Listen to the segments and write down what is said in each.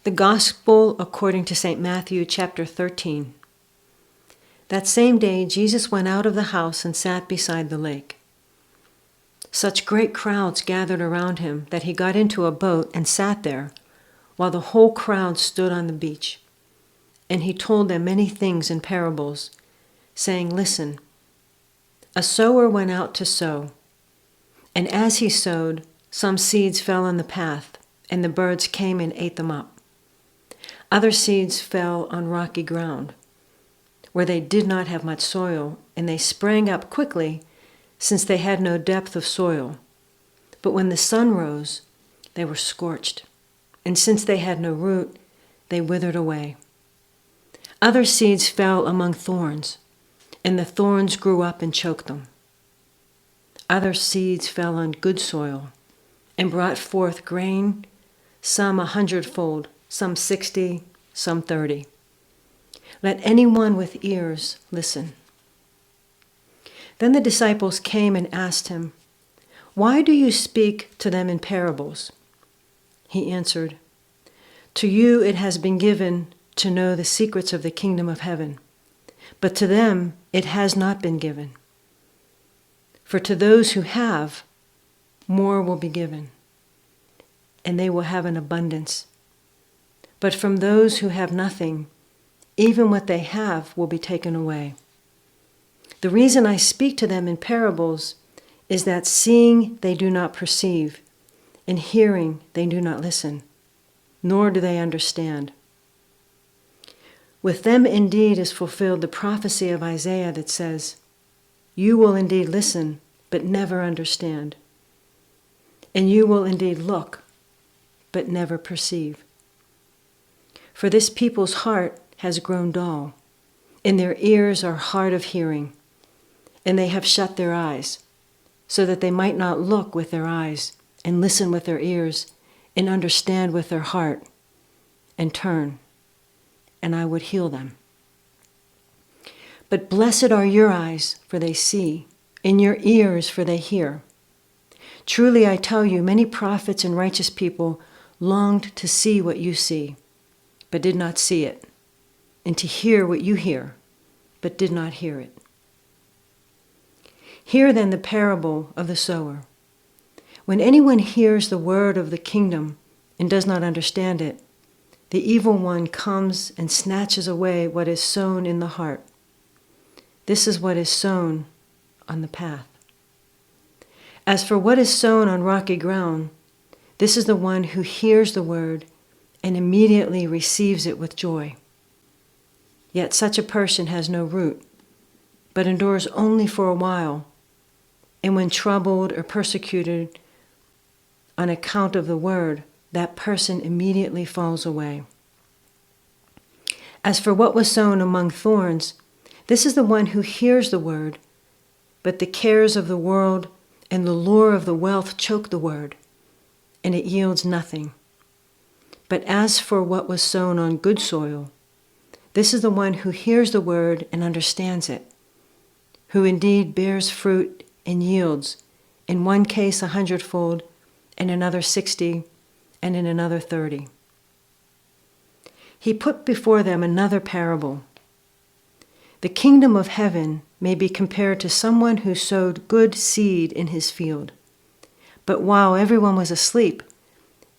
The Gospel according to St. Matthew, chapter 13. That same day, Jesus went out of the house and sat beside the lake. Such great crowds gathered around him that he got into a boat and sat there, while the whole crowd stood on the beach. And he told them many things in parables, saying, "Listen, a sower went out to sow. And as he sowed, some seeds fell on the path, and the birds came and ate them up. Other seeds fell on rocky ground, where they did not have much soil, and they sprang up quickly, since they had no depth of soil. But when the sun rose, they were scorched, and since they had no root, they withered away. Other seeds fell among thorns, and the thorns grew up and choked them. Other seeds fell on good soil, and brought forth grain, some 100-fold, some 60, some 30. Let anyone with ears listen." Then the disciples came and asked him, "Why do you speak to them in parables?" He answered, "To you it has been given to know the secrets of the kingdom of heaven, but to them it has not been given. For to those who have, more will be given, and they will have an abundance. But from those who have nothing, even what they have will be taken away. The reason I speak to them in parables is that seeing they do not perceive, and hearing they do not listen, nor do they understand. With them indeed is fulfilled the prophecy of Isaiah that says, 'You will indeed listen, but never understand. And you will indeed look, but never perceive. For this people's heart has grown dull, and their ears are hard of hearing, and they have shut their eyes, so that they might not look with their eyes, and listen with their ears, and understand with their heart, and turn, and I would heal them. But blessed are your eyes, for they see, and your ears, for they hear. Truly I tell you, many prophets and righteous people longed to see what you see, but did not see it, and to hear what you hear, but did not hear it. Hear then the parable of the sower. When anyone hears the word of the kingdom and does not understand it, the evil one comes and snatches away what is sown in the heart. This is what is sown on the path. As for what is sown on rocky ground, this is the one who hears the word and immediately receives it with joy. Yet such a person has no root, but endures only for a while, and when troubled or persecuted on account of the word, that person immediately falls away. As for what was sown among thorns, this is the one who hears the word, but the cares of the world and the lure of the wealth choke the word, and it yields nothing. But as for what was sown on good soil, this is the one who hears the word and understands it, who indeed bears fruit and yields, in one case 100-fold, in another 60, and in another 30. He put before them another parable. The kingdom of heaven may be compared to someone who sowed good seed in his field. But while everyone was asleep,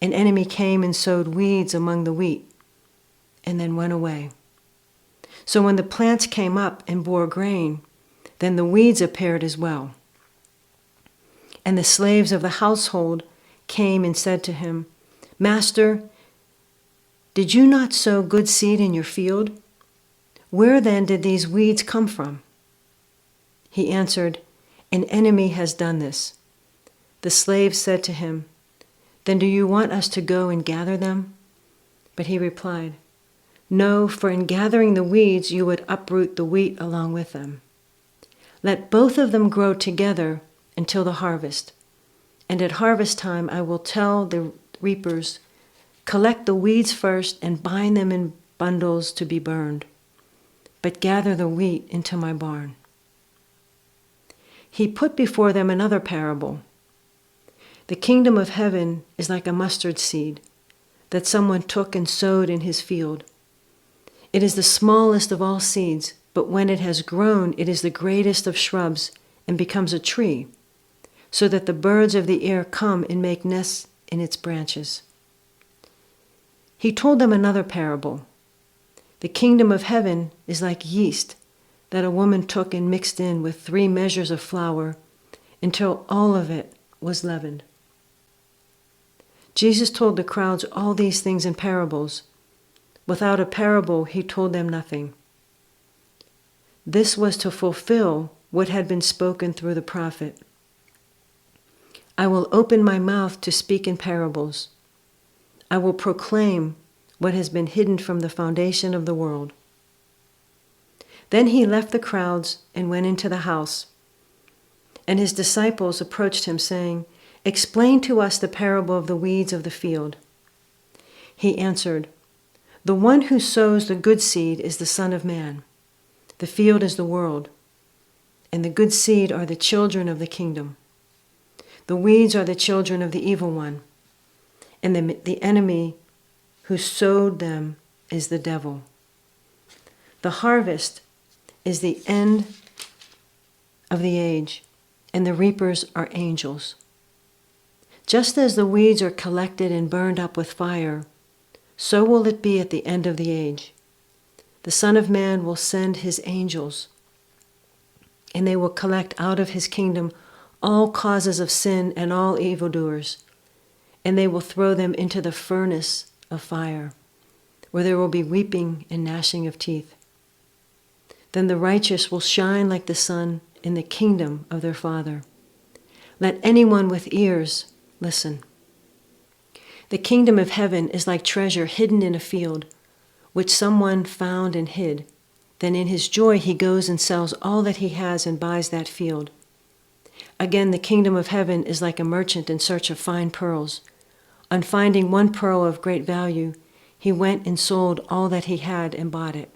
an enemy came and sowed weeds among the wheat, and then went away. So when the plants came up and bore grain, then the weeds appeared as well. And the slaves of the household came and said to him, "Master, did you not sow good seed in your field? Where then did these weeds come from?" He answered, "An enemy has done this." The slaves said to him, "Then do you want us to go and gather them?" But he replied, "No, for in gathering the weeds you would uproot the wheat along with them. Let both of them grow together until the harvest. And at harvest time I will tell the reapers, 'Collect the weeds first and bind them in bundles to be burned, but gather the wheat into my barn.'" He put before them another parable. The kingdom of heaven is like a mustard seed, that someone took and sowed in his field. It is the smallest of all seeds, but when it has grown, it is the greatest of shrubs and becomes a tree, so that the birds of the air come and make nests in its branches. He told them another parable. The kingdom of heaven is like yeast that a woman took and mixed in with 3 measures of flour until all of it was leavened. Jesus told the crowds all these things in parables. Without a parable, he told them nothing. This was to fulfill what had been spoken through the prophet. I will open my mouth to speak in parables. I will proclaim what has been hidden from the foundation of the world. Then he left the crowds and went into the house. And his disciples approached him, saying, "Explain to us the parable of the weeds of the field." He answered, "The one who sows the good seed is the Son of Man. The field is the world, and the good seed are the children of the kingdom. The weeds are the children of the evil one, and the enemy who sowed them is the devil. The harvest is the end of the age, and the reapers are angels. Just as the weeds are collected and burned up with fire, so will it be at the end of the age. The Son of Man will send his angels, and they will collect out of his kingdom all causes of sin and all evildoers, and they will throw them into the furnace of fire, where there will be weeping and gnashing of teeth. Then the righteous will shine like the sun in the kingdom of their Father. Let anyone with ears listen. The kingdom of heaven is like treasure hidden in a field, which someone found and hid. Then in his joy he goes and sells all that he has and buys that field. Again, the kingdom of heaven is like a merchant in search of fine pearls. On finding one pearl of great value, he went and sold all that he had and bought it.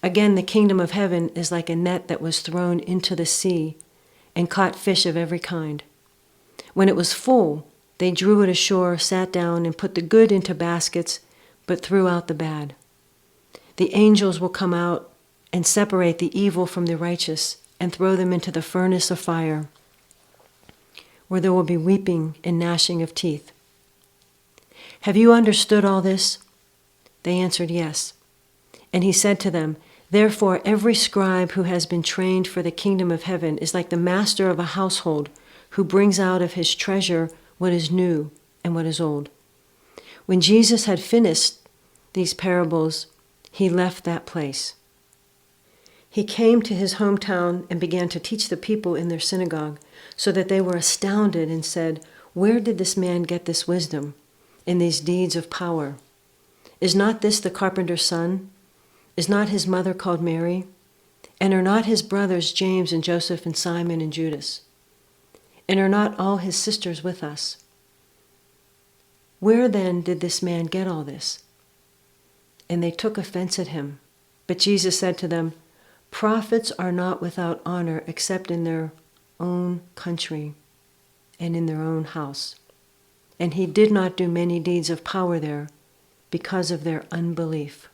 Again, the kingdom of heaven is like a net that was thrown into the sea and caught fish of every kind. When it was full, they drew it ashore, sat down, and put the good into baskets, but threw out the bad. The angels will come out and separate the evil from the righteous and throw them into the furnace of fire, where there will be weeping and gnashing of teeth. Have you understood all this? They answered, yes. And he said to them, therefore every scribe who has been trained for the kingdom of heaven is like the master of a household who brings out of his treasure what is new and what is old. When Jesus had finished these parables, he left that place. He came to his hometown and began to teach the people in their synagogue, so that they were astounded and said, where did this man get this wisdom and these deeds of power? Is not this the carpenter's son? Is not his mother called Mary? And are not his brothers James and Joseph and Simon and Judas? And are not all his sisters with us? Where then did this man get all this? And they took offense at him. But Jesus said to them, prophets are not without honor except in their own country and in their own house. And he did not do many deeds of power there because of their unbelief.